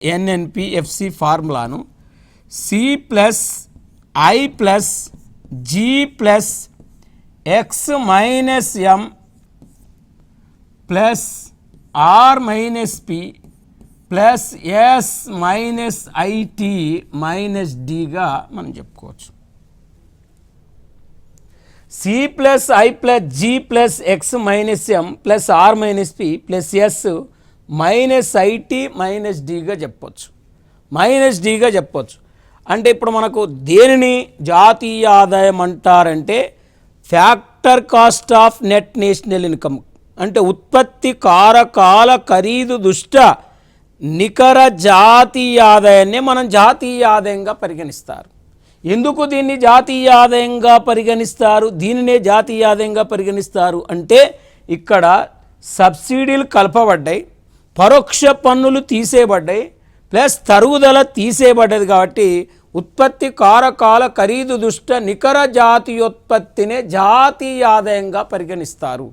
ఎన్ఎన్పిఎఫ్సి ఫార్ములాను C plus I plus G plus X minus M plus R minus P plus S minus IT minus డిగా మనం చెప్పుకోవచ్చు. C plus I plus G plus X minus M plus R minus P plus S minus IT minus డిగా చెప్పొచ్చు. అంటే ఇప్పుడు మనకు దేనిని జాతీయ ఆదాయం అంటారంటే factor cost of net national income అంటే ఉత్పత్తి కారకాల ఖరీదు దృష్ట్యా నికర జాతీయ ఆదాయాన్ని మనం జాతీయ ఆదాయంగా పరిగణిస్తారు. ఎందుకు దీన్ని జాతీయ ఆదాయంగా పరిగణిస్తారు, దీనినే జాతీయ ఆదాయంగా పరిగణిస్తారు అంటే ఇక్కడ సబ్సిడీలు కలపబడ్డాయి, పరోక్ష పన్నులు తీసేయబడ్డాయి, ప్లస్ తరుగుదల తీసేయబడ్డది. కాబట్టి ఉత్పత్తి కారకాల ఖరీదు దృష్ట్యా నికర జాతీయోత్పత్తినే జాతీయ ఆదాయంగా పరిగణిస్తారు.